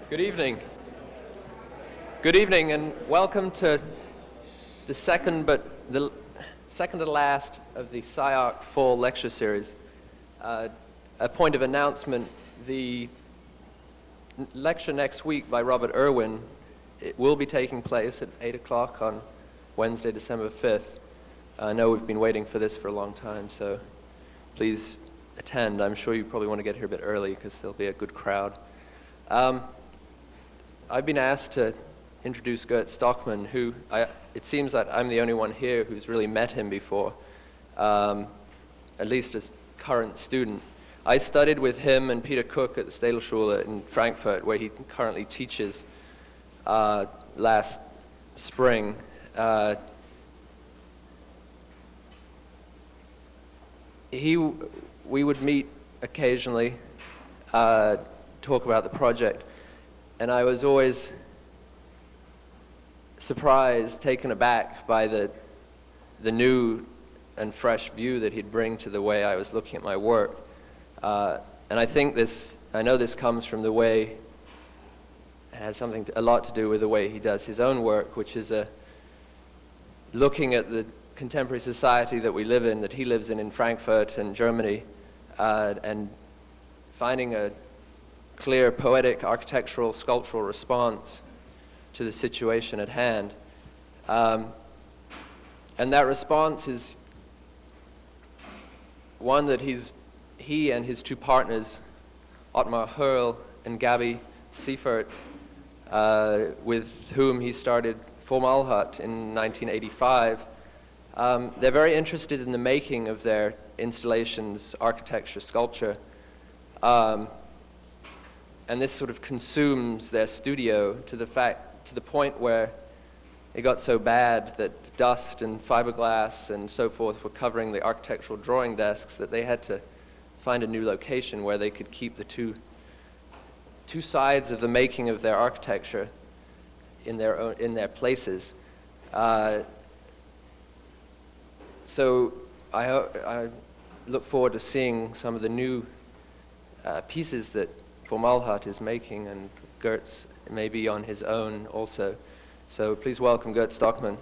Good evening. Good evening, and welcome to the second to last of the SCI-Arc fall lecture series. A point of announcement: the lecture next week by Robert Irwin, it will be taking place at 8 o'clock on Wednesday, December 5th. I know we've been waiting for this for a long time, so please attend. I'm sure you probably want to get here a bit early because there'll be a good crowd. I've been asked to introduce Goetz Stoeckmann, who it seems that I'm the only one here who's really met him before, at least as current student. I studied with him and Peter Cook at the Städelschule in Frankfurt, where he currently teaches last spring. We would meet occasionally, talk about the project, and I was always surprised, taken aback by the new and fresh view that he'd bring to the way I was looking at my work. And I know this comes from the way, it has a lot to do with the way he does his own work, which is looking at the contemporary society that we live in, that he lives in Frankfurt and Germany, and finding a clear poetic, architectural, sculptural response to the situation at hand. And that response is one that he and his two partners, Ottmar Hörl and Gabriela Seifert, with whom he started Formalhaut in 1985, they're very interested in the making of their installations, architecture, sculpture. And this sort of consumes their studio to the point where it got so bad that dust and fiberglass and so forth were covering the architectural drawing desks that they had to find a new location where they could keep the two sides of the making of their architecture in their places. So I look forward to seeing some of the new pieces that Formalhaut is making, and Goetz may be on his own also. So please welcome Goetz Stoeckmann.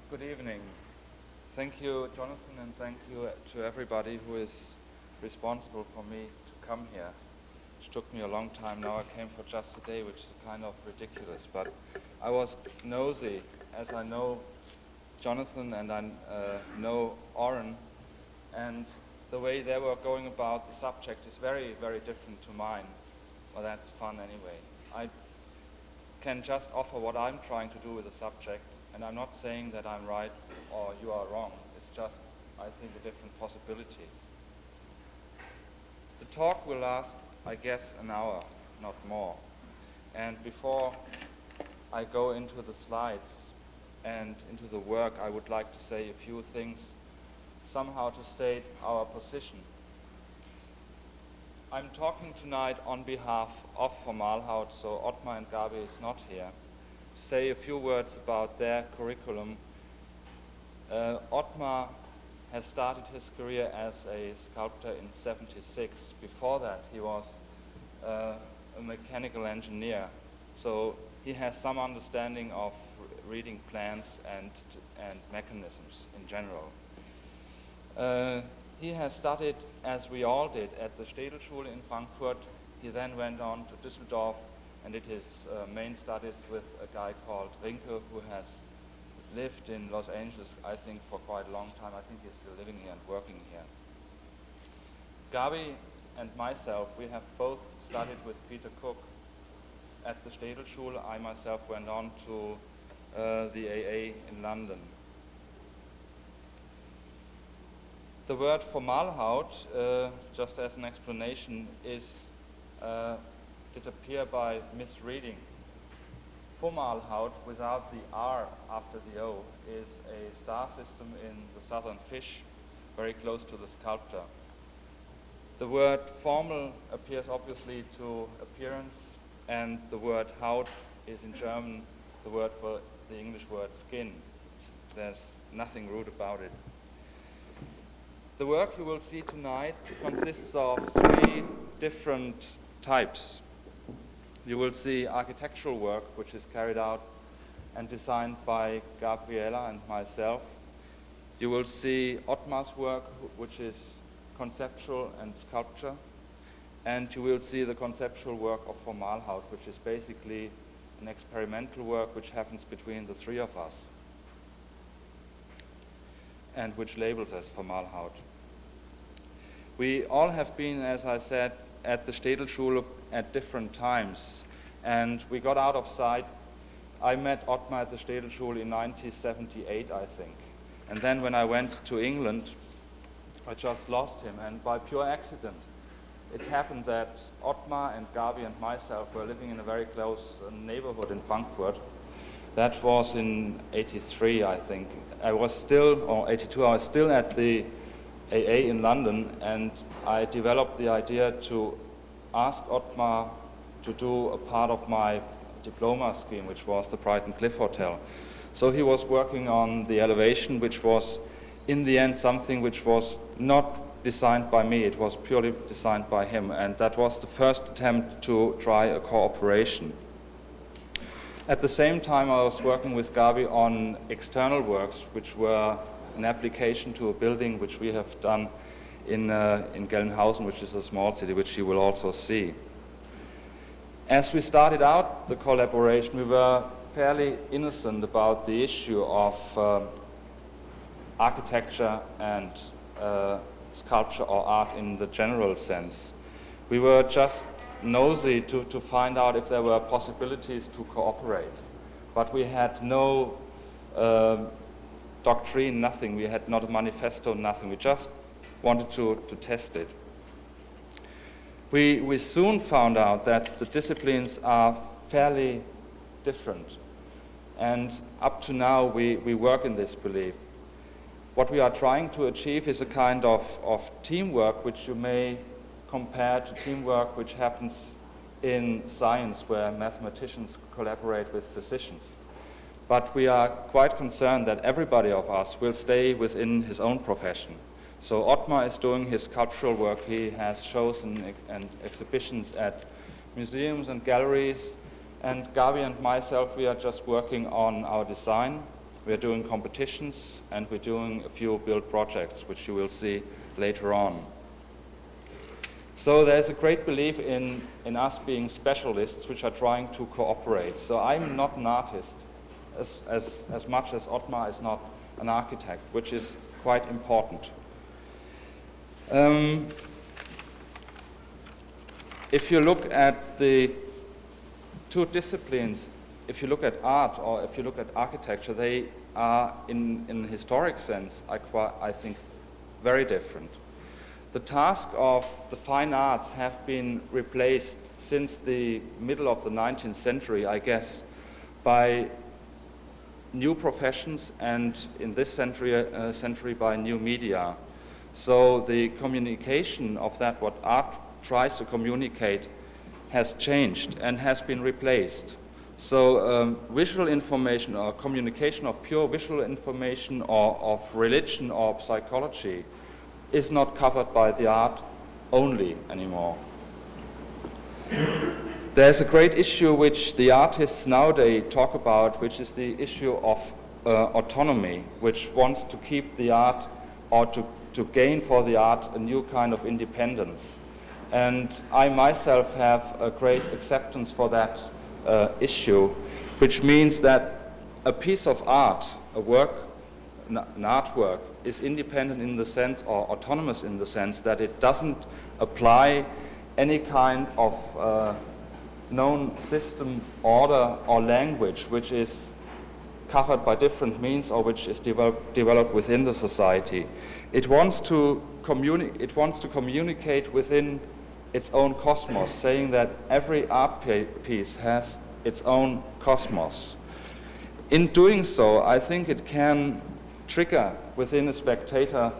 Good evening. Thank you, Jonathan, and thank you to everybody who is responsible for me to come here. It took me a long time. Now I came for just a day, which is kind of ridiculous. But I was nosy, as I know Jonathan and I know Oren, and the way they were going about the subject is very, very different to mine. Well, that's fun anyway. I can just offer what I'm trying to do with the subject, and I'm not saying that I'm right or you are wrong. It's just, I think, a different possibility. The talk will last, I guess, an hour, not more. And before I go into the slides and into the work, I would like to say a few things, somehow to state our position. I'm talking tonight on behalf of Formalhaut, so Ottmar and Gabi is not here, to say a few words about their curriculum. Ottmar has started his career as a sculptor in '76. Before that, he was a mechanical engineer, so he has some understanding of reading plans and mechanisms in general. He has studied, as we all did, at the Städelschule in Frankfurt. He then went on to Düsseldorf and did his main studies with a guy called Rinke, who has lived in Los Angeles, I think, for quite a long time. I think he's still living here and working here. Gabi and myself, we have both studied with Peter Cook at the Städelschule. I myself went on to the AA in London. The word Formalhaut, just as an explanation, did appear by misreading. Formalhaut, without the R after the O, is a star system in the southern fish, very close to the sculptor. The word formal appears obviously to appearance, and the word Haut is in German the word for the English word skin. There's nothing rude about it. The work you will see tonight consists of 3 different types. You will see architectural work, which is carried out and designed by Gabriela and myself. You will see Ottmar's work, which is conceptual and sculpture. And you will see the conceptual work of Formalhaut, which is basically an experimental work which happens between the 3 of us, and which labels as Formalhaut. We all have been, as I said, at the Städelschule at different times, and we got out of sight. I met Ottmar at the Städelschule in 1978, I think. And then when I went to England, I just lost him, and by pure accident, it happened that Ottmar and Gabi and myself were living in a very close neighborhood in Frankfurt. That was in 83, I think. I was still, or 82, I was still at the AA in London, and I developed the idea to ask Ottmar to do a part of my diploma scheme, which was the Brighton Cliff Hotel. So he was working on the elevation, which was in the end something which was not designed by me, it was purely designed by him, and that was the first attempt to try a cooperation. At the same time, I was working with Gabi on external works, which were an application to a building which we have done in Gelnhausen, which is a small city, which you will also see. As we started out the collaboration, we were fairly innocent about the issue of architecture and sculpture or art in the general sense. We were just nosy to find out if there were possibilities to cooperate. But we had no doctrine, nothing. We had not a manifesto, nothing. We just wanted to test it. We soon found out that the disciplines are fairly different. And up to now, we work in this belief. What we are trying to achieve is a kind of teamwork which you may compare to teamwork which happens in science, where mathematicians collaborate with physicians. But we are quite concerned that everybody of us will stay within his own profession. So Ottmar is doing his sculptural work. He has shows and exhibitions at museums and galleries. And Gabi and myself, we are just working on our design. We are doing competitions, and we're doing a few build projects, which you will see later on. So there's a great belief in us being specialists which are trying to cooperate. So I'm not an artist as much as Ottmar is not an architect, which is quite important. If you look at the 2 disciplines, if you look at art or if you look at architecture, they are, in a historic sense, I think, very different. The task of the fine arts have been replaced since the middle of the 19th century, I guess, by new professions, and in this century by new media. So the communication of that, what art tries to communicate, has changed and has been replaced. So visual information or communication of pure visual information or of religion or psychology is not covered by the art only anymore. There's a great issue which the artists nowadays talk about, which is the issue of autonomy, which wants to keep the art or to gain for the art a new kind of independence. And I myself have a great acceptance for that issue, which means that a piece of art, a work, an artwork, is independent in the sense, or autonomous in the sense, that it doesn't apply any kind of known system, order, or language which is covered by different means or which is developed within the society. It wants to communicate within its own cosmos, saying that every art piece has its own cosmos. In doing so, I think it can trigger within a spectator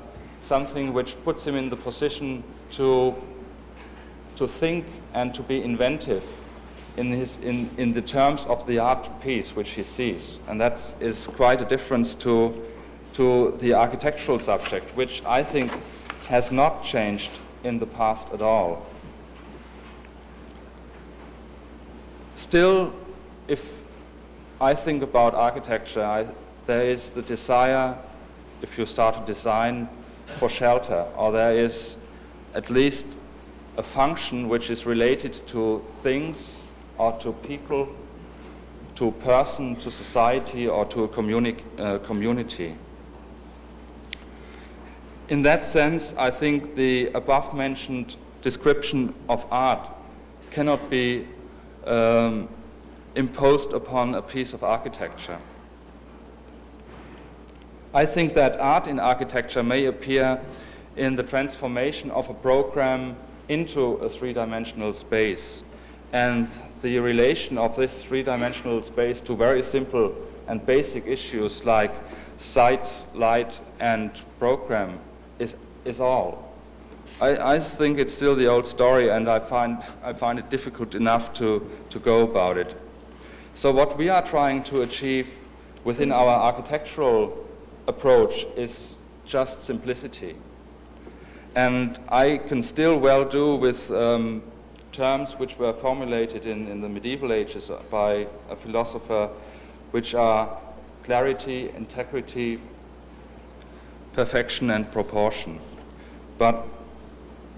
something which puts him in the position to think and to be inventive in the terms of the art piece which he sees. And that is quite a difference to the architectural subject, which I think has not changed in the past at all. Still, if I think about architecture, there is the desire, if you start to design, for shelter, or there is at least a function which is related to things or to people, to a person, to society, or to a community. In that sense, I think the above-mentioned description of art cannot be imposed upon a piece of architecture. I think that art in architecture may appear in the transformation of a program into a three-dimensional space, and the relation of this three-dimensional space to very simple and basic issues like site, light, and program is all. I think it's still the old story, and I find it difficult enough to go about it. So what we are trying to achieve within our architectural approach is just simplicity. And I can still well do with terms which were formulated in the medieval ages by a philosopher, which are clarity, integrity, perfection, and proportion. But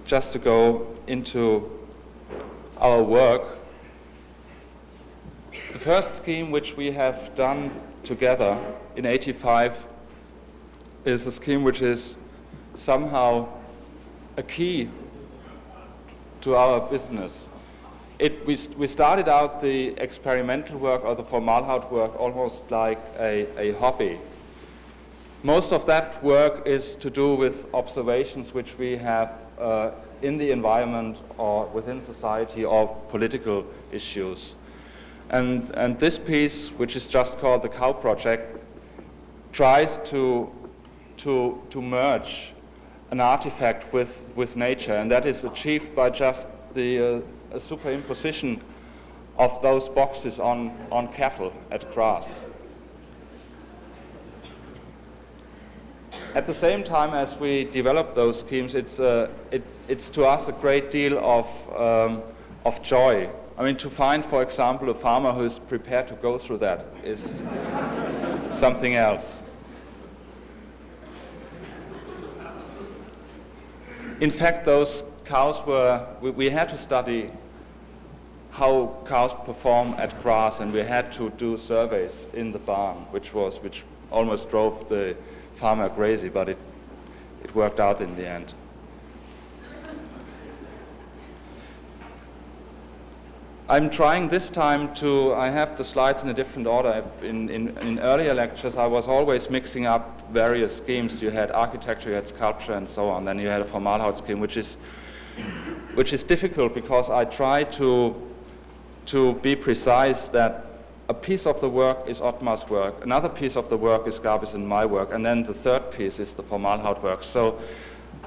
just to go into our work, the first scheme which we have done together in '85 is a scheme which is somehow a key to our business. We started out the experimental work or the Formalhaut work almost like a hobby. Most of that work is to do with observations which we have in the environment or within society or political issues. And this piece, which is just called the Cow Project, tries to merge an artifact with nature, and that is achieved by just the superimposition of those boxes on cattle at grass. At the same time as we develop those schemes, it's to us a great deal of joy. I mean, to find, for example, a farmer who is prepared to go through that is something else. In fact, those cows we had to study how cows perform at grass, and we had to do surveys in the barn, which almost drove the farmer crazy, but it worked out in the end. I'm trying this time I have the slides in a different order. In earlier lectures, I was always mixing up various schemes. You had architecture, you had sculpture, and so on. Then you had a Formalhaut scheme, which is difficult because I try to be precise that a piece of the work is Ottmar's work, another piece of the work is Gabi's and my work, and then the third piece is the Formalhaut work. So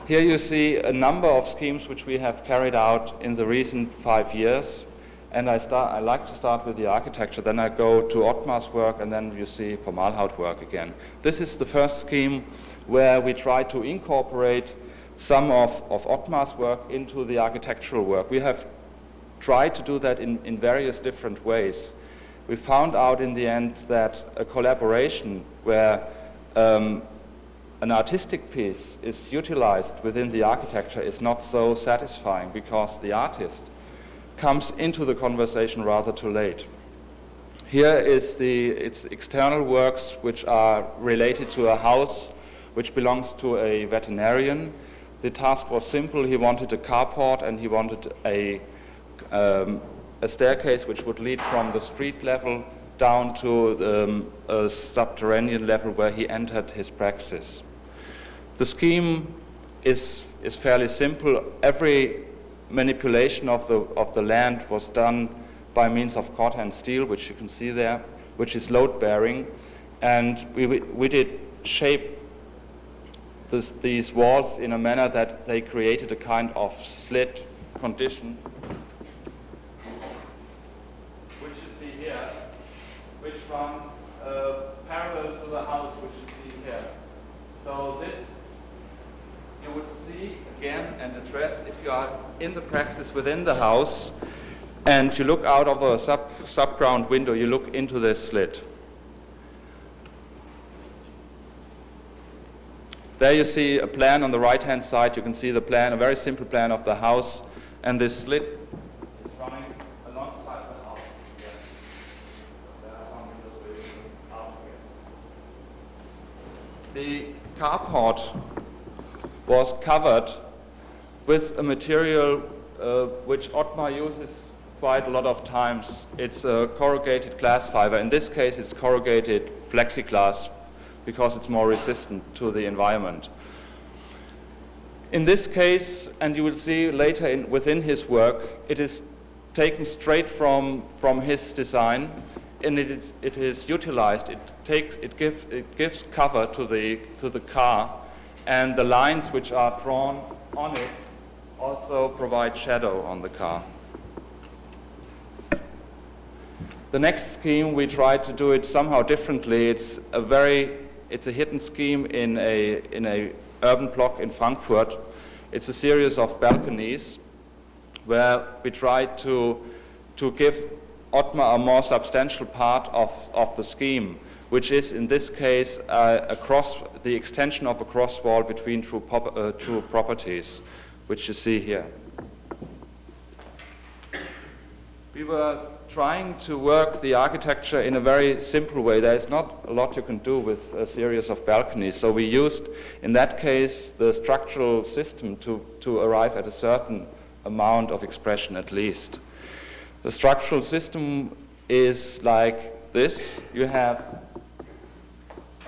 here you see a number of schemes which we have carried out in the recent 5 years. And I like to start with the architecture, then I go to Ottmar's work, and then you see Formalhaut work again. This is the first scheme where we try to incorporate some of Ottmar's work into the architectural work. We have tried to do that in various different ways. We found out in the end that a collaboration where an artistic piece is utilized within the architecture is not so satisfying because the artist comes into the conversation rather too late. Here is its external works which are related to a house which belongs to a veterinarian. The task was simple. He wanted a carport and he wanted a staircase which would lead from the street level down to a subterranean level where he entered his praxis. The scheme is fairly simple. Every manipulation of the land was done by means of cord-hand steel, which you can see there, which is load-bearing, and we did shape these walls in a manner that they created a kind of slit condition, which you see here, which runs parallel to the house, which you see here. So this you would see again and address, if you are in the praxis within the house and you look out of a subground window, you look into this slit. There you see a plan on the right-hand side. You can see the plan, a very simple plan of the house, and this slit is running alongside the house. Here. There are some windows where you can out again. The carport was covered with a material which Ottmar uses quite a lot of times. It's a corrugated glass fiber. In this case, it's corrugated plexiglass because it's more resistant to the environment. In this case, and you will see later within his work, it is taken straight from his design, and it is utilized. It gives cover to the car, and the lines which are drawn on it also provide shadow on the car. The next scheme, we tried to do it somehow differently. It's a hidden scheme in a urban block in Frankfurt. It's a series of balconies where we tried to give Ottmar a more substantial part of the scheme, which is in this case the extension of a cross wall between two properties, which you see here. We were trying to work the architecture in a very simple way. There is not a lot you can do with a series of balconies. So we used, in that case, the structural system to arrive at a certain amount of expression at least. The structural system is like this. You have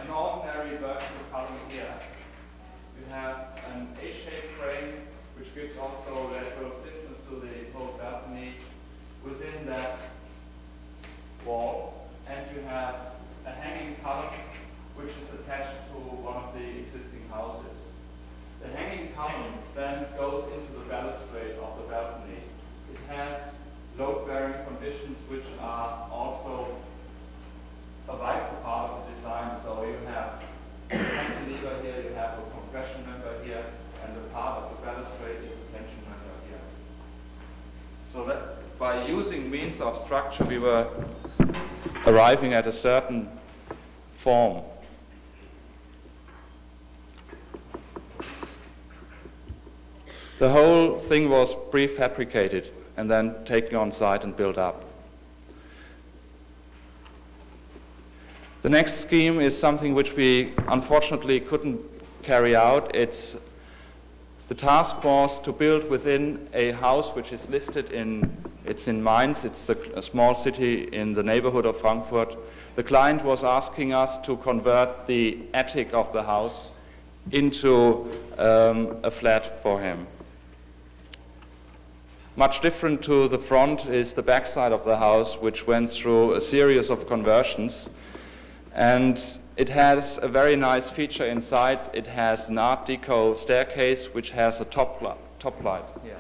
an ordinary vertical column here. You have an A-shaped frame, which gives also lateral stiffness to the whole balcony within that wall, and you have a hanging column which is attached to one of the existing houses. The hanging column then goes into the balustrade of the balcony. It has load-bearing conditions which are also a vital part of the design. So you have a cantilever here, you have a compression member here, and the part of the balustrade is a tension member here. So that by using means of structure, we were arriving at a certain form. The whole thing was prefabricated and then taken on site and built up. The next scheme is something which we unfortunately couldn't carry out. The task was to build within a house which is listed in Mainz. It's a small city in the neighborhood of Frankfurt. The client was asking us to convert the attic of the house into a flat for him. Much different to the front is the backside of the house, which went through a series of conversions. And it has a very nice feature inside. It has an Art Deco staircase, which has a top light here,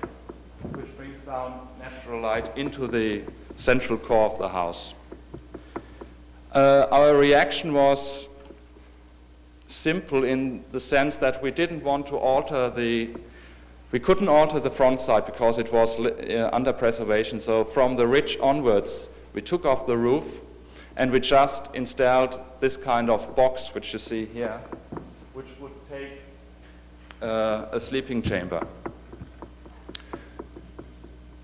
which brings down natural light into the central core of the house. Our reaction was simple in the sense that we didn't want to we couldn't alter the front side because it was under preservation. So from the ridge onwards, we took off the roof and we just installed this kind of box, which you see here, which would take a sleeping chamber.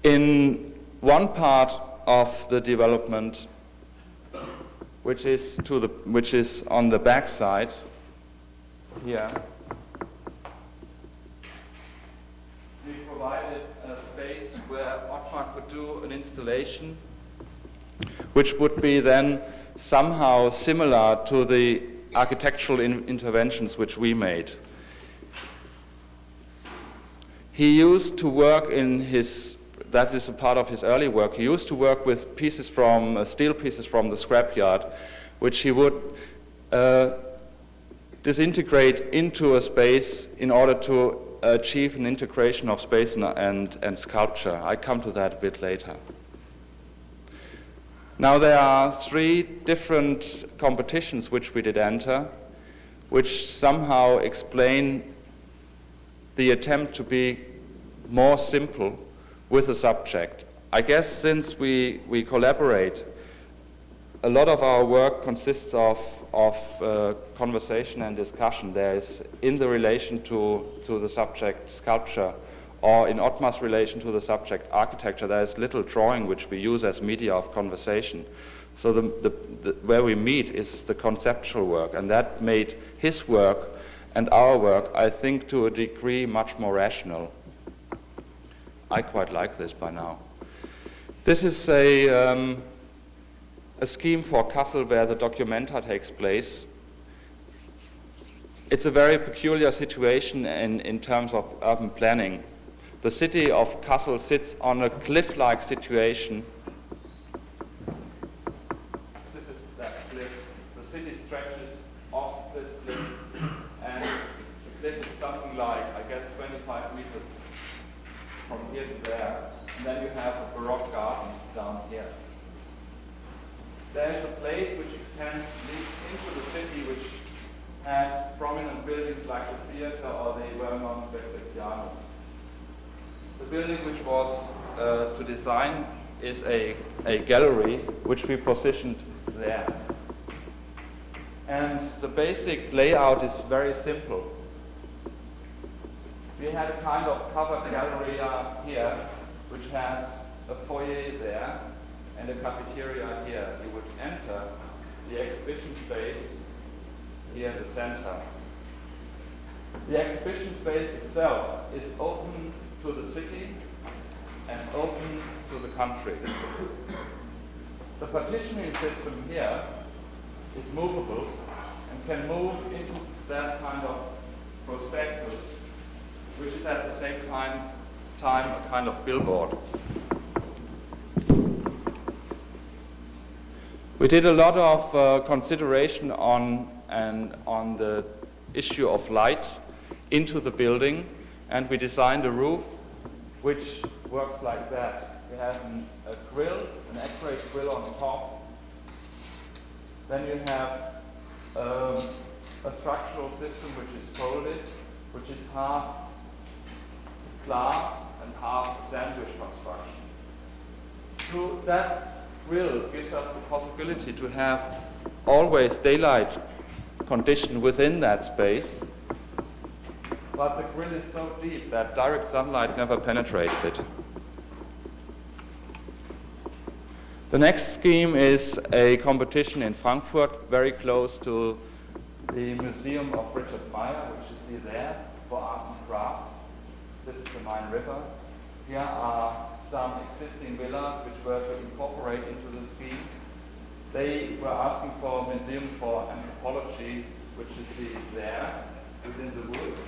In one part of the development, which is on the back side here, we provided a space where Ottmar could do an installation which would be then somehow similar to the architectural interventions which we made. He used to work that is a part of his early work, he used to work with steel pieces from the scrapyard, which he would disintegrate into a space in order to achieve an integration of space and sculpture. I come to that a bit later. Now there are 3 different competitions which we did enter, which somehow explain the attempt to be more simple with the subject. I guess since we collaborate, a lot of our work consists of conversation and discussion. There is, in the relation to the subject sculpture, or in Ottmar's relation to the subject architecture, there is little drawing which we use as media of conversation. So where we meet is the conceptual work, and that made his work and our work, I think, to a degree much more rational. I quite like this by now. This is a scheme for Kassel where the Documenta takes place. It's a very peculiar situation in terms of urban planning. The city of Kassel sits on a cliff-like situation. This is that cliff. The city stretches off this cliff, and the cliff is something like, I guess, 25 meters from here to there. And then you have a Baroque garden down here. There's a place which extends into the city, which has prominent buildings like the theater or the well-known Rendezvous. The building which was to design is a gallery which we positioned there. And the basic layout is very simple. We had a kind of covered gallery here, which has a foyer there and a cafeteria here. You would enter the exhibition space here in the center. The exhibition space itself is open to the city and open to the country. The partitioning system here is movable and can move into that kind of prospectus, which is at the same time a kind of billboard. We did a lot of consideration on the issue of light into the building, and we designed a roof which works like that. We have a grill, an X-ray grill on top. Then you have a structural system which is folded, which is half glass and half sandwich construction. So that grill gives us the possibility to have always daylight condition within that space, but the grill is so deep that direct sunlight never penetrates it. The next scheme is a competition in Frankfurt, very close to the Museum of Richard Meyer, which you see there, for arts and crafts. This is the Main River. Here are some existing villas which were to incorporate into the scheme. They were asking for a museum for anthropology, which you see there, within the woods.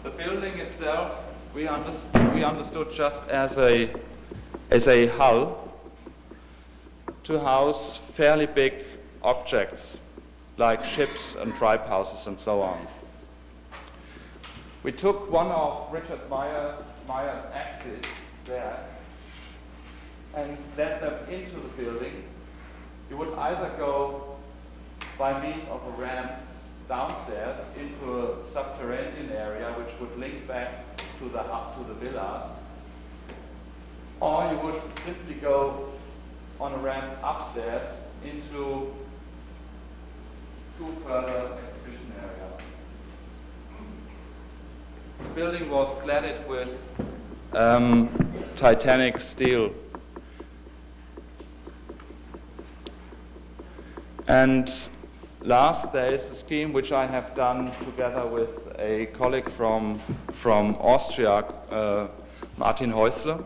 The building itself, we understood just as a hull to house fairly big objects like ships and tribe houses and so on. We took one of Richard Meyer's axes there and led them into the building. You would either go by means of a ramp downstairs into a subterranean area which would link back to the villas, or you would simply go on a ramp upstairs into two further exhibition areas. The building was cladded with Titanic steel. And last, there is a scheme which I have done together with a colleague from Austria, Martin Häusler.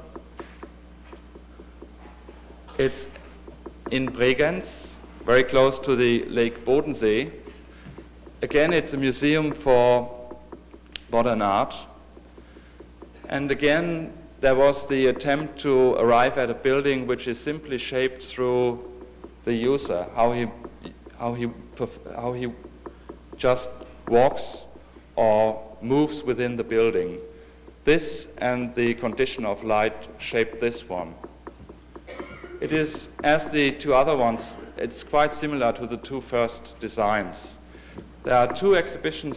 It's in Bregenz, very close to the Lake Bodensee. Again, it's a museum for modern art. And again, there was the attempt to arrive at a building which is simply shaped through the user, how he just walks or moves within the building. This and the condition of light shaped this one. It is, as the two other ones, it's quite similar to the two first designs. There are two exhibition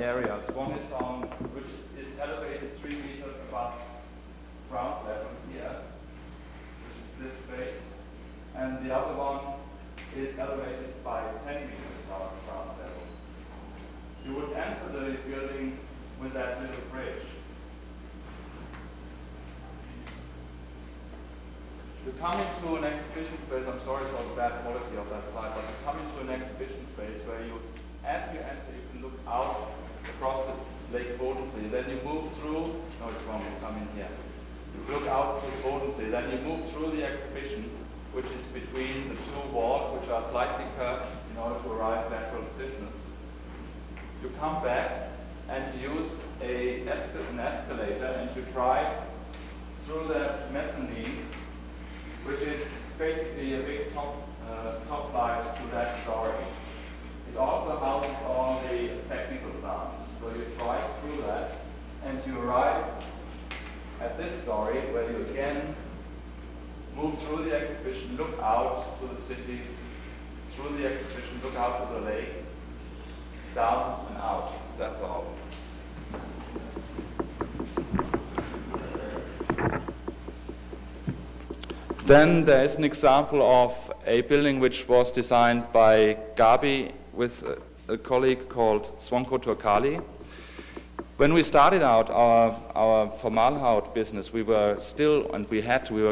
areas. One is on, which is elevated 3 meters above ground level here, which is this space, and the other one is elevated by 10 meters above ground level. You would enter the building with that little bridge. You come into an exhibition space, I'm sorry for the bad quality of that slide, but you come into an exhibition space where you, as you enter, you can look out across the Lake Bodensee. Then you move through, no it's wrong, you come in here. You look out to the Bodensee, then you move through the exhibition, which is between the two walls, which are slightly curved in order to arrive at lateral stiffness. You come back and you use an escalator and you drive through the mezzanine, which is basically a big top flight to that story. It also houses all the technical plants. So you drive through that and you arrive at this story where you again move through the exhibition, look out to the city, through the exhibition, look out to the lake, down and out. That's all. Then there is an example of a building which was designed by Gabi with a colleague called Zvonko Turkali. When we started out our Formalhaut business, we were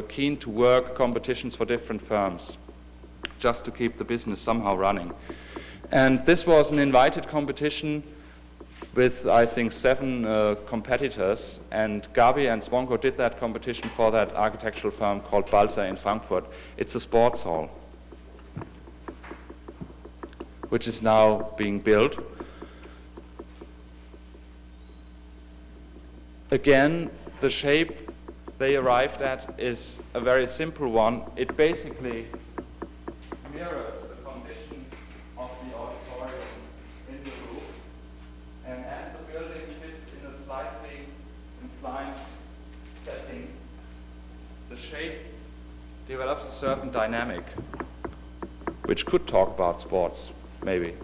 keen to work competitions for different firms, just to keep the business somehow running. And this was an invited competition with, I think, 7 competitors, and Gabi and Zvonko did that competition for that architectural firm called Balsa in Frankfurt. It's a sports hall, which is now being built. Again, the shape they arrived at is a very simple one. It basically mirrors the condition of the auditorium in the roof. And as the building sits in a slightly inclined setting, the shape develops a certain dynamic, which could talk about sports, maybe.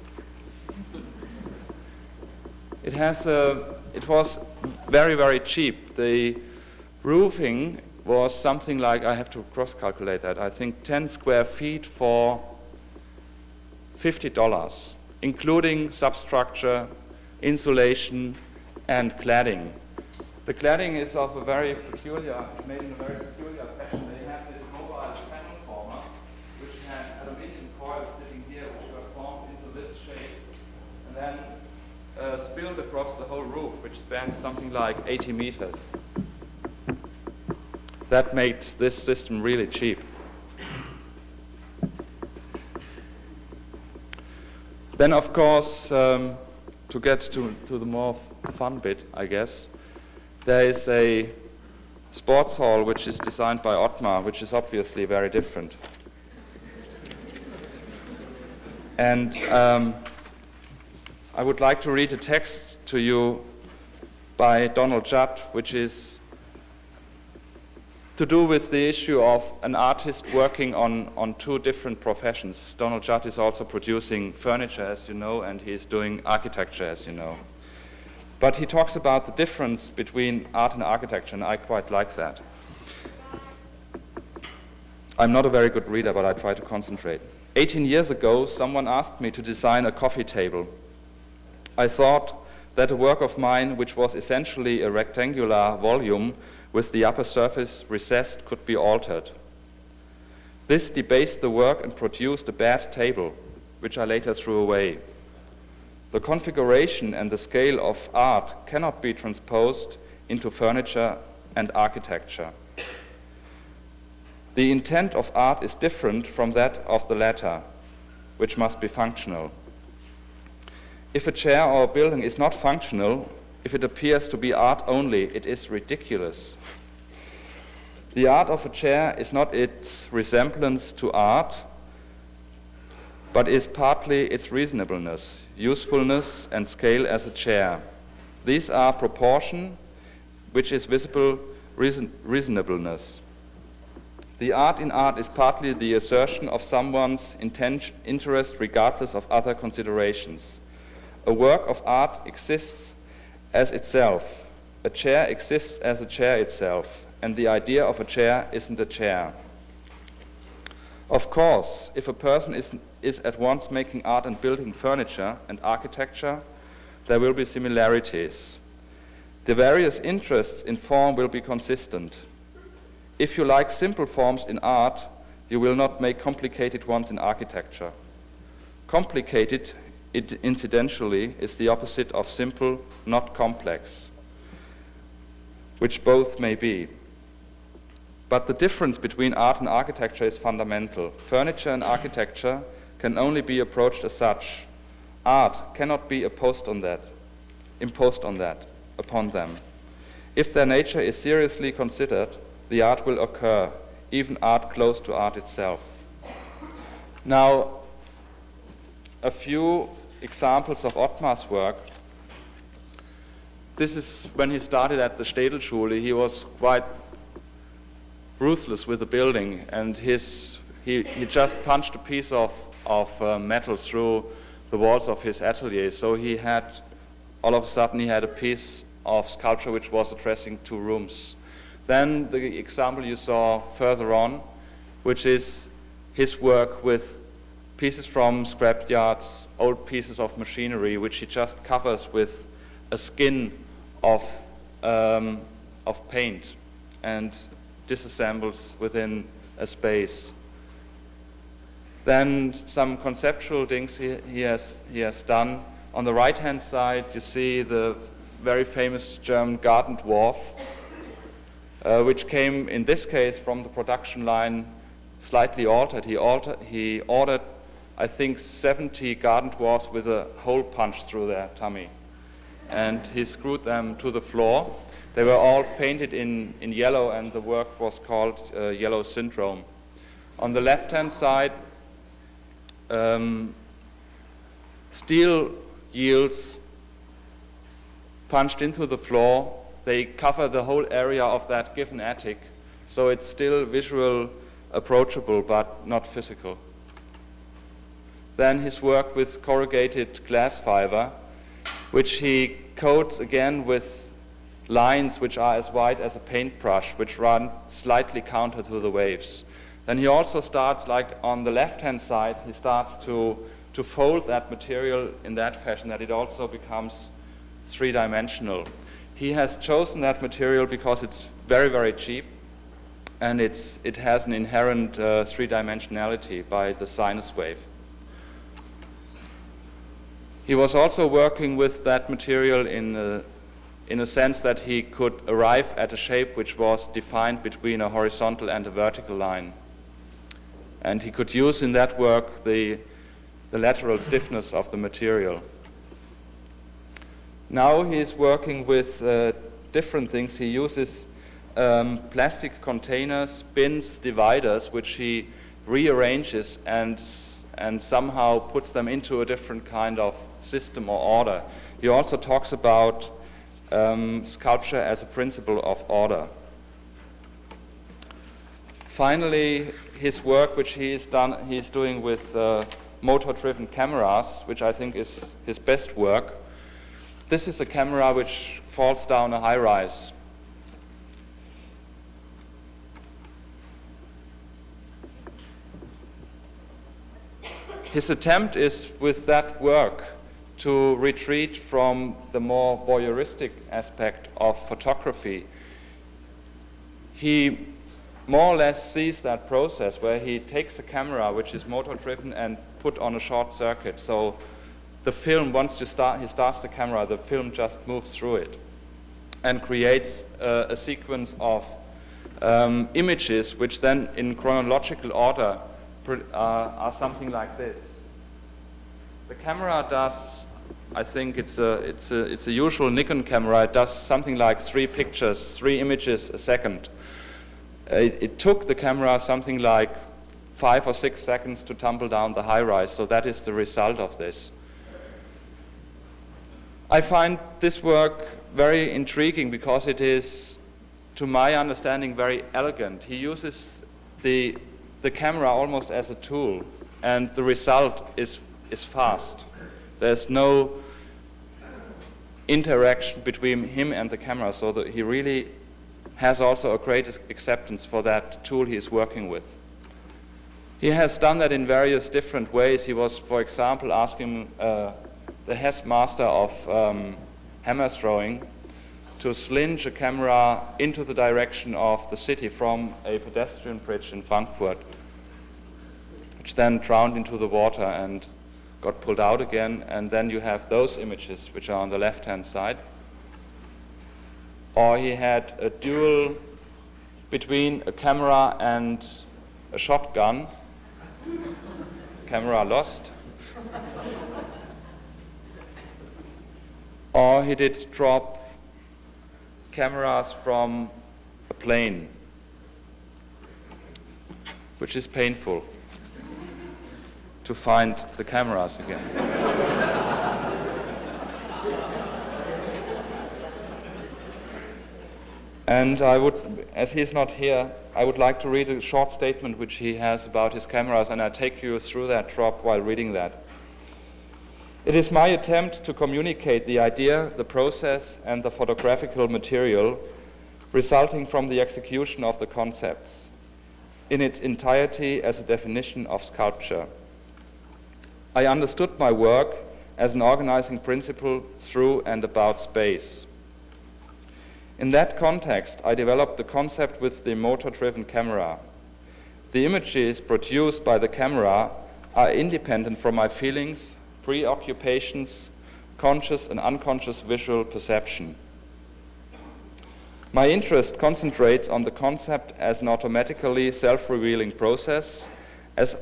It was very, very cheap. The roofing was something like, I have to cross-calculate that, I think 10 square feet for $50, including substructure, insulation, and cladding. The cladding is of a very peculiar, made in a very peculiar fashion. They have this mobile panel former, which had aluminium coils sitting here, which were formed into this shape, and then spilled across the whole roof, which spans something like 80 meters. That makes this system really cheap. Then, of course, to get to the more fun bit, I guess, there is a sports hall which is designed by Ottmar, which is obviously very different. And I would like to read a text to you by Donald Judd, which is to do with the issue of an artist working on 2 different professions. Donald Judd is also producing furniture, as you know, and he is doing architecture, as you know. But he talks about the difference between art and architecture, and I quite like that. I'm not a very good reader, but I try to concentrate. 18 years ago, someone asked me to design a coffee table. I thought that a work of mine, which was essentially a rectangular volume with the upper surface recessed, could be altered. This debased the work and produced a bad table, which I later threw away. The configuration and the scale of art cannot be transposed into furniture and architecture. The intent of art is different from that of the latter, which must be functional. If a chair or a building is not functional, if it appears to be art only, it is ridiculous. The art of a chair is not its resemblance to art, but is partly its reasonableness, usefulness, and scale as a chair. These are proportion, which is visible reasonableness. The art in art is partly the assertion of someone's interest regardless of other considerations. A work of art exists as itself. A chair exists as a chair itself, and the idea of a chair isn't a chair. Of course, if a person is at once making art and building furniture and architecture, there will be similarities. The various interests in form will be consistent. If you like simple forms in art, you will not make complicated ones in architecture. Complicated, incidentally, is the opposite of simple, not complex, which both may be. But the difference between art and architecture is fundamental. Furniture and architecture can only be approached as such. Art cannot be imposed on them. If their nature is seriously considered, the art will occur, even art close to art itself. Now, a few examples of Ottmar's work. This is when he started at the Städelschule. He was quite ruthless with the building, and he just punched a piece of metal through the walls of his atelier. So he had, all of a sudden, he had a piece of sculpture which was addressing 2 rooms. Then the example you saw further on, which is his work with pieces from scrap yards, old pieces of machinery, which he just covers with a skin of paint and disassembles within a space. Then some conceptual things he has done. On the right-hand side, you see the very famous German garden dwarf, which came, in this case, from the production line slightly altered. He ordered, I think, 70 garden dwarfs with a hole punched through their tummy. And he screwed them to the floor. They were all painted in yellow, and the work was called Yellow Syndrome. On the left-hand side, steel yields punched into the floor. They cover the whole area of that given attic, so it's still visual approachable, but not physical. Then his work with corrugated glass fiber, which he coats again with lines which are as wide as a paintbrush, which run slightly counter to the waves. Then he also starts, like on the left-hand side, he starts to fold that material in that fashion that it also becomes three-dimensional. He has chosen that material because it's very, very cheap, and it has an inherent three-dimensionality by the sinus wave. He was also working with that material in a sense that he could arrive at a shape which was defined between a horizontal and a vertical line. And he could use in that work the lateral stiffness of the material. Now he's working with different things. He uses plastic containers, bins, dividers, which he rearranges and somehow puts them into a different kind of system or order. He also talks about sculpture as a principle of order. Finally, his work, which he's doing with motor-driven cameras, which I think is his best work. This is a camera which falls down a high-rise. His attempt is, with that work, to retreat from the more voyeuristic aspect of photography. He more or less sees that process where he takes a camera which is motor-driven and put on a short circuit. So the film, once he starts the camera, the film just moves through it and creates a sequence of images which then in chronological order are something like this. The camera does, I think it's a usual Nikon camera, it does something like 3 images a second. It took the camera something like 5 or 6 seconds to tumble down the high-rise, so that is the result of this. I find this work very intriguing because it is, to my understanding, very elegant. He uses the camera almost as a tool, and the result is fast. There's no interaction between him and the camera, so that he really has also a great acceptance for that tool he is working with. He has done that in various different ways. He was, for example, asking the headmaster of hammer throwing to slinge a camera into the direction of the city from a pedestrian bridge in Frankfurt, which then drowned into the water and got pulled out again, and then you have those images which are on the left-hand side. Or he had a duel between a camera and a shotgun. Camera lost. Or he did drop cameras from a plane, which is painful to find the cameras again. And I would, as he's not here, I would like to read a short statement which he has about his cameras, and I take you through that drop while reading that. It is my attempt to communicate the idea, the process, and the photographical material resulting from the execution of the concepts in its entirety as a definition of sculpture. I understood my work as an organizing principle through and about space. In that context, I developed the concept with the motor-driven camera. The images produced by the camera are independent from my feelings, preoccupations, conscious and unconscious visual perception. My interest concentrates on the concept as an automatically self-revealing process, as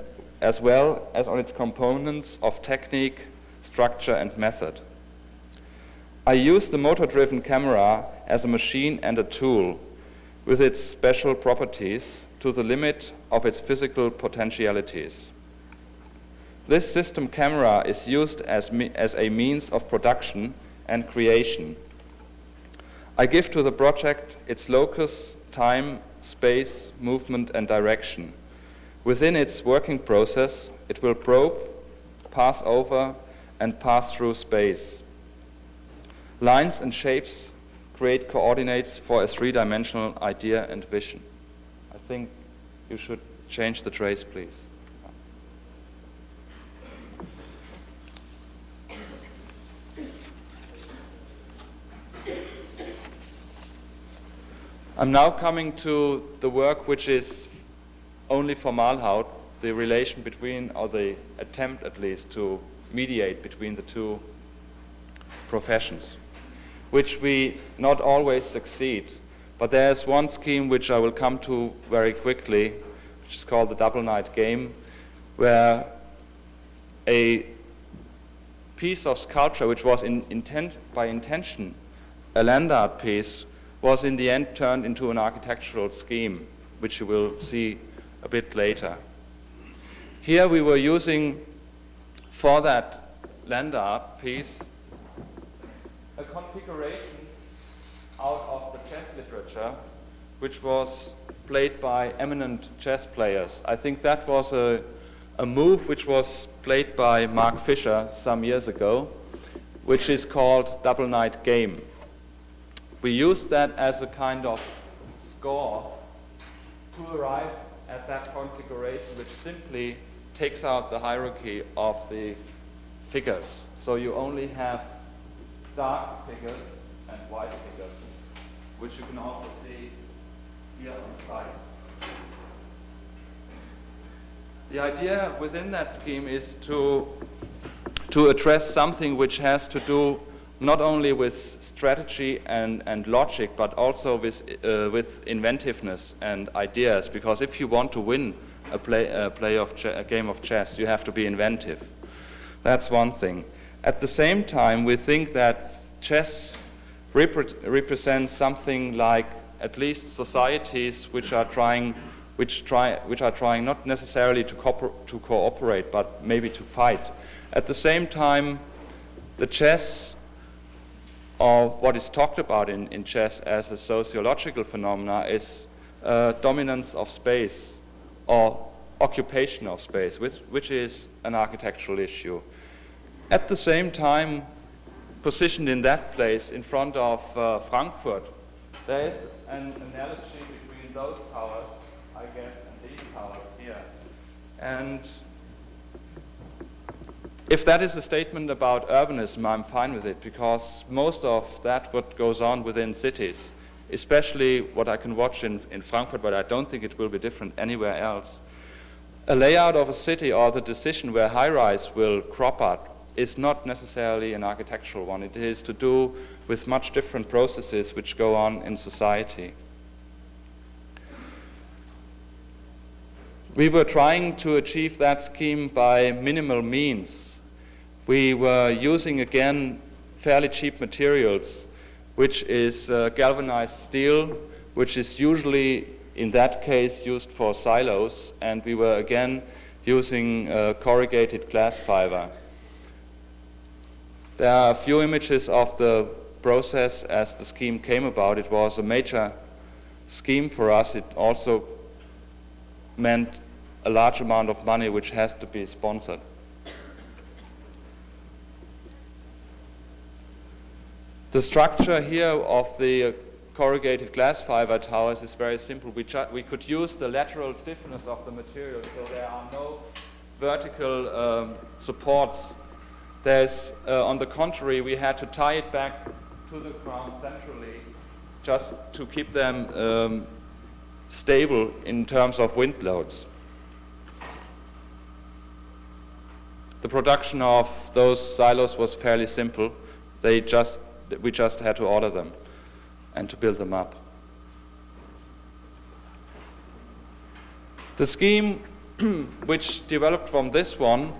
well as on its components of technique, structure, and method. I use the motor-driven camera as a machine and a tool with its special properties to the limit of its physical potentialities. This system camera is used as a means of production and creation. I give to the project its locus, time, space, movement, and direction. Within its working process, it will probe, pass over, and pass through space. Lines and shapes create coordinates for a three-dimensional idea and vision. I think you should change the trace, please. I'm now coming to the work which is only Formalhaut, the relation between, or the attempt at least, to mediate between the two professions, which we not always succeed. But there's one scheme which I will come to very quickly, which is called the double night game, where a piece of sculpture which was by intention a land art piece was in the end turned into an architectural scheme, which you will see a bit later. Here we were using, for that land art piece, a configuration out of the chess literature, which was played by eminent chess players. I think that was a move which was played by Mark Fisher some years ago, which is called double night game. We used that as a kind of score to arrive at that configuration, which simply takes out the hierarchy of the figures. So you only have dark figures and white figures, which you can also see here on the side. The idea within that scheme is to address something which has to do not only with strategy and logic, but also with inventiveness and ideas. Because if you want to win a game of chess, you have to be inventive. That's one thing. At the same time, we think that chess represents something like at least societies which are trying not necessarily to cooperate, but maybe to fight. At the same time, the chess, or what is talked about in chess as a sociological phenomena, is dominance of space or occupation of space, which is an architectural issue. At the same time, positioned in that place in front of Frankfurt. There is an analogy between those towers, I guess, and these towers here. And if that is a statement about urbanism, I'm fine with it, because most of that what goes on within cities, especially what I can watch in Frankfurt, but I don't think it will be different anywhere else. A layout of a city or the decision where high-rise will crop out is not necessarily an architectural one. It is to do with much different processes which go on in society. We were trying to achieve that scheme by minimal means. We were using, again, fairly cheap materials, which is galvanized steel, which is usually, in that case, used for silos, and we were, again, using corrugated glass fiber. There are a few images of the process as the scheme came about. It was a major scheme for us. It also meant a large amount of money which has to be sponsored. The structure here of the corrugated glass fiber towers is very simple. We could use the lateral stiffness of the material, so there are no vertical supports. There's, on the contrary, we had to tie it back to the ground centrally just to keep them stable in terms of wind loads. The production of those silos was fairly simple. We just had to order them and to build them up. The scheme which developed from this one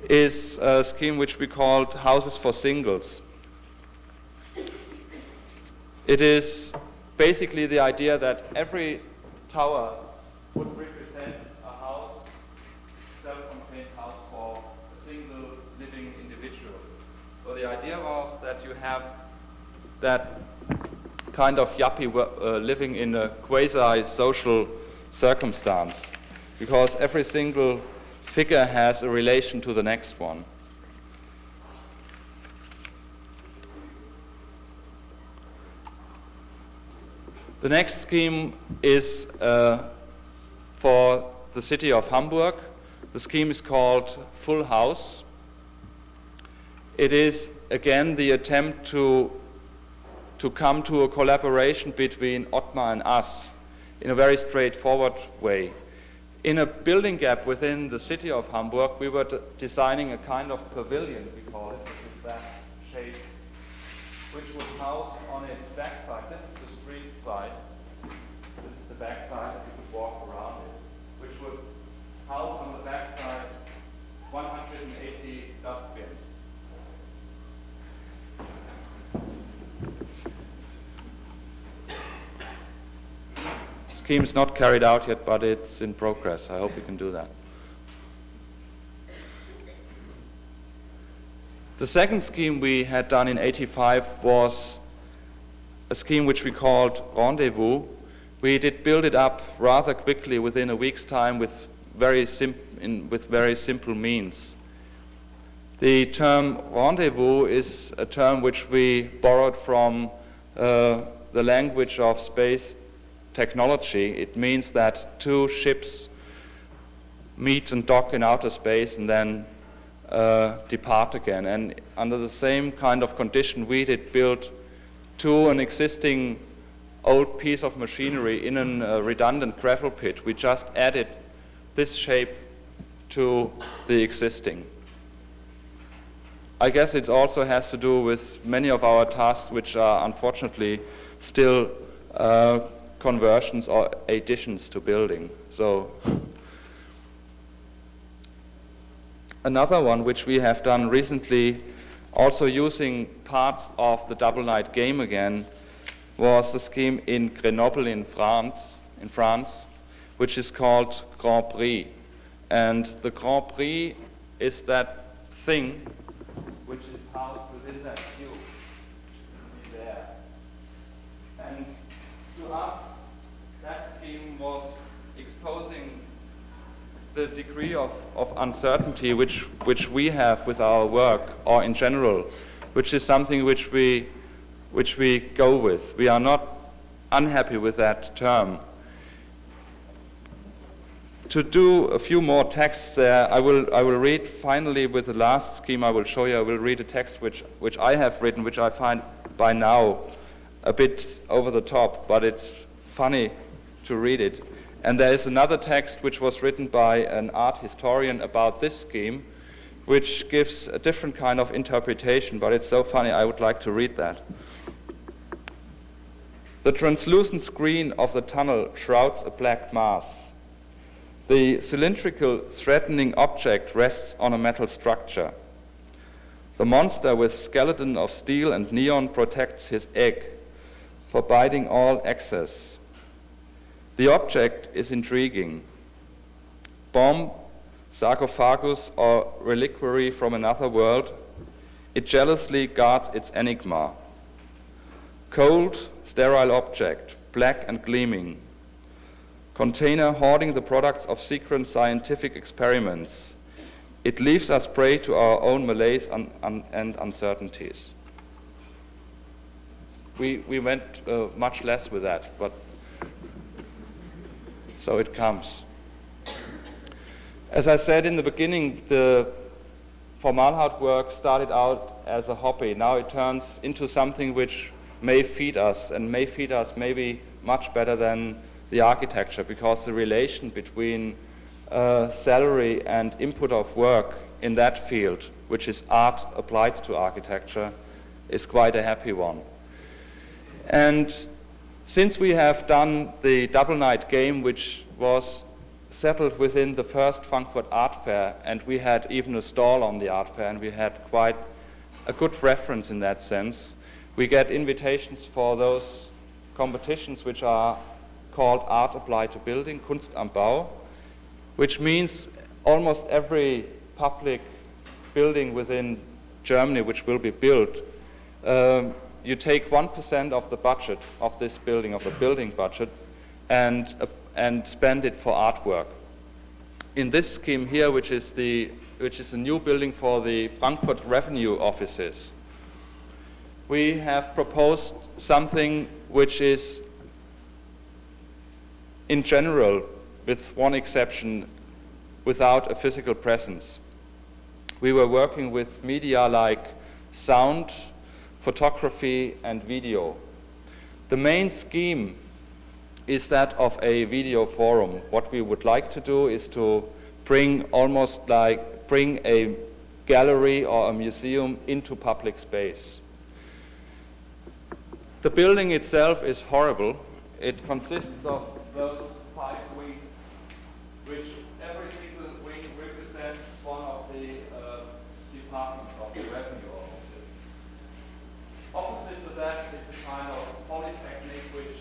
is a scheme which we called Houses for Singles. It is basically the idea that every tower would represent a house, self-contained house for a single living individual. So the idea was that you have that kind of yuppie living in a quasi-social circumstance, because every single figure has a relation to the next one. The next scheme is for the city of Hamburg. The scheme is called Full House. It is, again, the attempt to come to a collaboration between Ottmar and us in a very straightforward way. In a building gap within the city of Hamburg, we were designing a kind of pavilion, we call it, which is that shape, which would house on its backside. This is the street side. This is the backside, and you could walk around it, which would house on the backside 180 dustbins. The scheme is not carried out yet, but it's in progress. I hope we can do that. The second scheme we had done in '85 was a scheme which we called Rendezvous. We did build it up rather quickly within a week's time with very simple means. The term rendezvous is a term which we borrowed from the language of space technology. It means that two ships meet and dock in outer space and then depart again. And under the same kind of condition, we did build to an existing old piece of machinery in a redundant gravel pit. We just added this shape to the existing. I guess it also has to do with many of our tasks which are unfortunately still conversions or additions to building. So another one which we have done recently, also using parts of the Double Night game again, was the scheme in Grenoble in France, which is called Grand Prix. And the Grand Prix is that thing which is housed within that cube, which you see there. And to us, that scheme was exposing the degree of uncertainty which we have with our work, or in general which is something which we go with. We are not unhappy with that term. To do a few more texts there, I will read finally with the last scheme I will show you. I will read a text which I have written, which I find by now a bit over the top, but it's funny to read it. And there is another text which was written by an art historian about this scheme, which gives a different kind of interpretation, but it's so funny I would like to read that. The translucent screen of the tunnel shrouds a black mass. The cylindrical, threatening object rests on a metal structure. The monster with skeleton of steel and neon protects his egg, forbidding all access. The object is intriguing. Bomb, sarcophagus, or reliquary from another world, it jealously guards its enigma. Cold, sterile object, black and gleaming. Container hoarding the products of secret scientific experiments. It leaves us prey to our own malaise and uncertainties. We went much less with that, but so it comes. As I said in the beginning, the Formalhaut work started out as a hobby. Now it turns into something which may feed us, and may feed us maybe much better than the architecture, because the relation between salary and input of work in that field, which is art applied to architecture, is quite a happy one. And since we have done the double night game, which was settled within the first Frankfurt Art Fair, and we had even a stall on the art fair, and we had quite a good reference in that sense, we get invitations for those competitions which are called Art Applied to Building, Kunst am Bau, which means almost every public building within Germany which will be built, you take 1% of the budget of this building, of the building budget, and spend it for artwork. In this scheme here, which is the new building for the Frankfurt Revenue Offices, we have proposed something which is, in general, with one exception, without a physical presence. We were working with media like sound, photography, and video. The main scheme is that of a video forum. What we would like to do is to bring a gallery or a museum into public space. The building itself is horrible. It consists of those 5 wings, which every single wing represents one of the departments of the revenue offices. Opposite to that is a kind of polytechnic which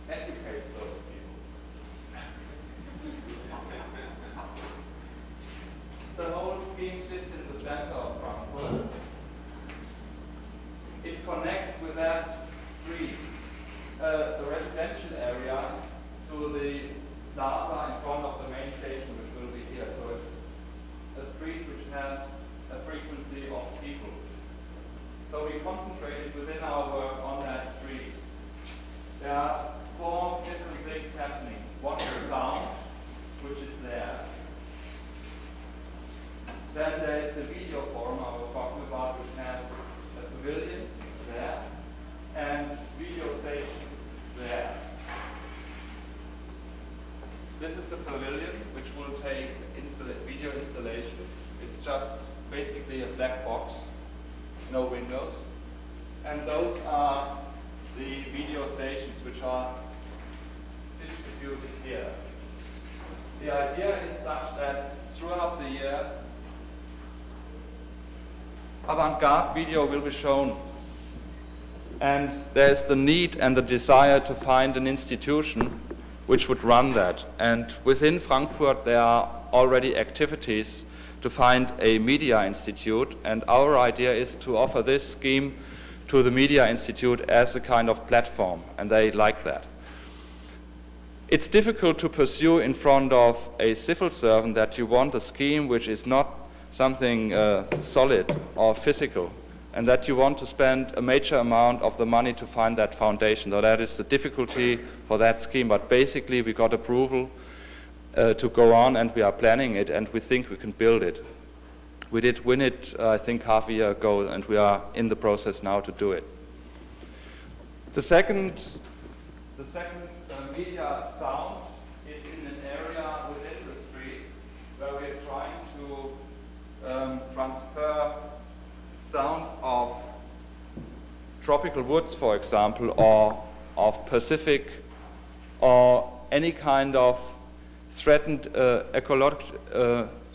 educates those people. The whole scheme sits in the center of Frankfurt. It connects with that street, the residential area, to the plaza in front of the main station, which will be here. So it's a street which has a frequency of people. So we concentrated within our work on that street. There are 4 different things happening. One is sound, which is there. Then there is the video forum I was talking about, which has a pavilion there and video stations there. This is the pavilion, which will take video installations. It's just basically a black box, no windows. And those are the video stations which are distributed here. The idea is such that throughout the year, avant-garde video will be shown. And there's the need and the desire to find an institution which would run that. And within Frankfurt, there are already activities to find a media institute. And our idea is to offer this scheme to the Media Institute as a kind of platform, and they like that. It's difficult to pursue in front of a civil servant that you want a scheme which is not something solid or physical, and that you want to spend a major amount of the money to find that foundation. So that is the difficulty for that scheme, but basically we got approval to go on, and we are planning it, and we think we can build it. We did win it, I think, half a year ago, and we are in the process now to do it. The second media sound is in an area within the street where we are trying to transfer sound of tropical woods, for example, or of Pacific, or any kind of threatened,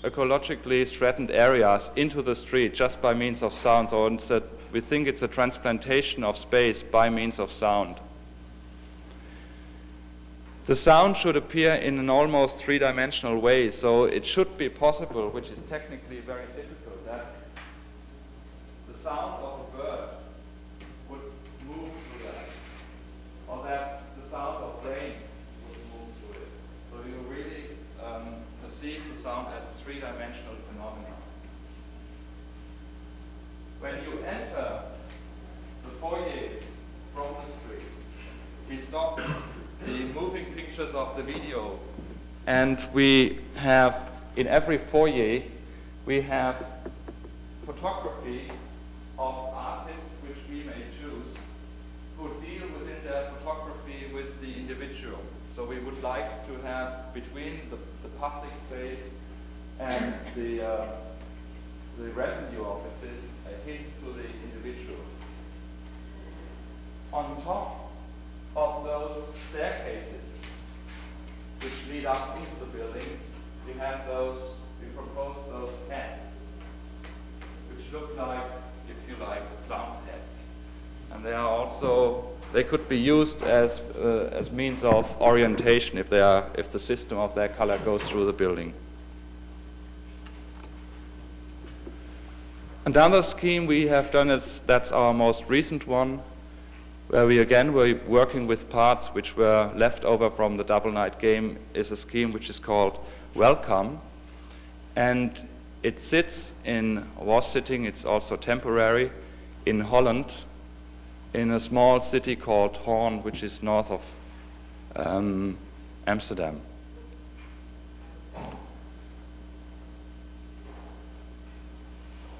ecologically threatened areas into the street just by means of sound. So instead, we think it's a transplantation of space by means of sound. The sound should appear in an almost three-dimensional way, so it should be possible, which is technically very difficult, that the sound of a bird would move through that, or that the sound of rain would move through it. So you really perceive the sound as a three-dimensional phenomenon. When you enter the foyers from the street, we stop the moving pictures of the video, and we have, in every foyer, we have photography of artists which we may choose who deal within their photography with the individual. So we would like to have between the public space and the revenue offices a hint to the individual. On top of those staircases which lead up into the building, we propose those heads, which look like, if you like, clown's heads. And they could be used as means of orientation if the system of their color goes through the building. Another scheme we have done that's our most recent one, where we again were working with parts which were left over from the double night game, is a scheme which is called Welcome. And it was sitting, it's also temporary, in Holland, in a small city called Hörl, which is north of Amsterdam.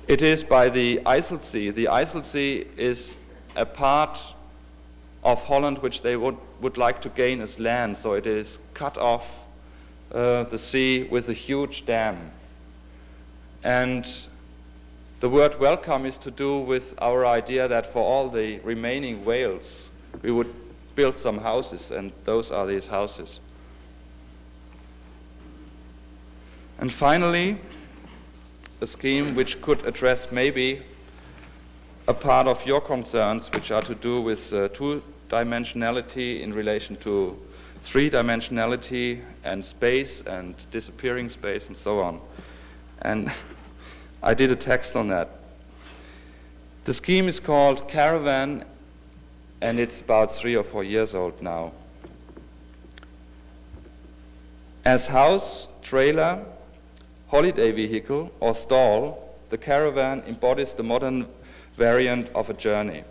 It is by the IJsselsee. The IJsselsee is a part of Holland which they would like to gain as land, so it is cut off the sea with a huge dam. And the word welcome is to do with our idea that for all the remaining whales we would build some houses, and those are these houses. And finally, a scheme which could address maybe a part of your concerns, which are to do with two-dimensionality in relation to three-dimensionality and space and disappearing space and so on. And I did a text on that. The scheme is called Caravan, and it's about 3 or 4 years old now. As house, trailer, holiday vehicle, or stall, the Caravan embodies the modern variant of a journey,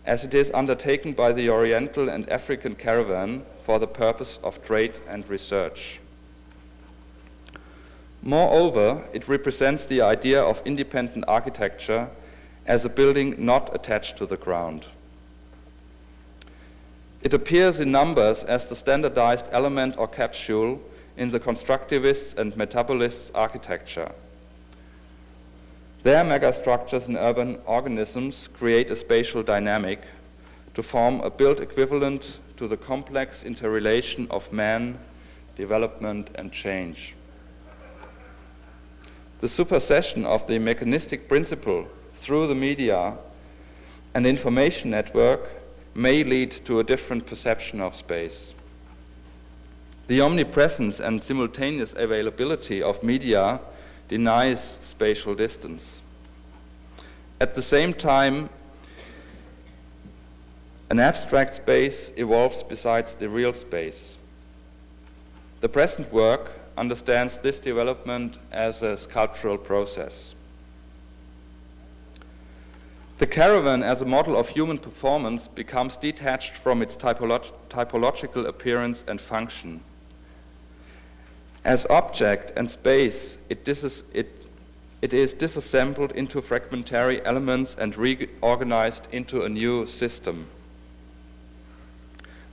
as it is undertaken by the Oriental and African caravan for the purpose of trade and research. Moreover, it represents the idea of independent architecture as a building not attached to the ground. It appears in numbers as the standardized element or capsule in the constructivists' and metabolists' architecture. Their megastructures in urban organisms create a spatial dynamic to form a built equivalent to the complex interrelation of man, development, and change. The supersession of the mechanistic principle through the media and information network may lead to a different perception of space. The omnipresence and simultaneous availability of media denies spatial distance. At the same time, an abstract space evolves besides the real space. The present work understands this development as a sculptural process. The Caravan as a model of human performance becomes detached from its typological appearance and function. As object and space, it is disassembled into fragmentary elements and reorganized into a new system.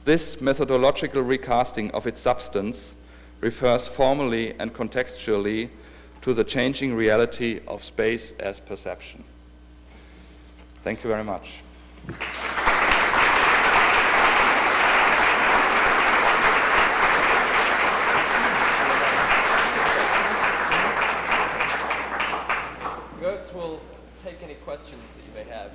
This methodological recasting of its substance refers formally and contextually to the changing reality of space as perception. Thank you very much. Goetz will take any questions that you may have.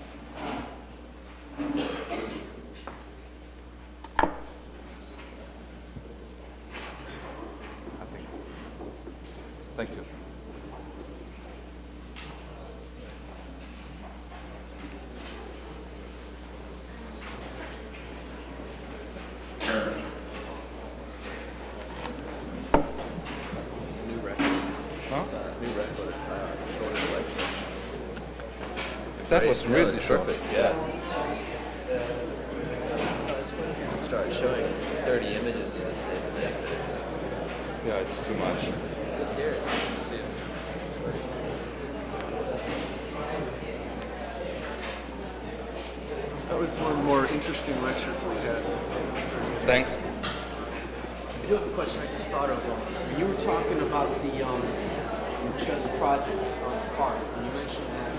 Thank you. New record. Huh? It's a new record. It's shortest lecture. That Great. was No, really it's short. perfect. Yeah. I'll start showing 30 images of the same thing, but it's Yeah, it's too much. good here. You see it. That was one of the more interesting lectures we had. Thanks. I do have a question I just thought of. When you were talking about the chess project on the park, and you mentioned that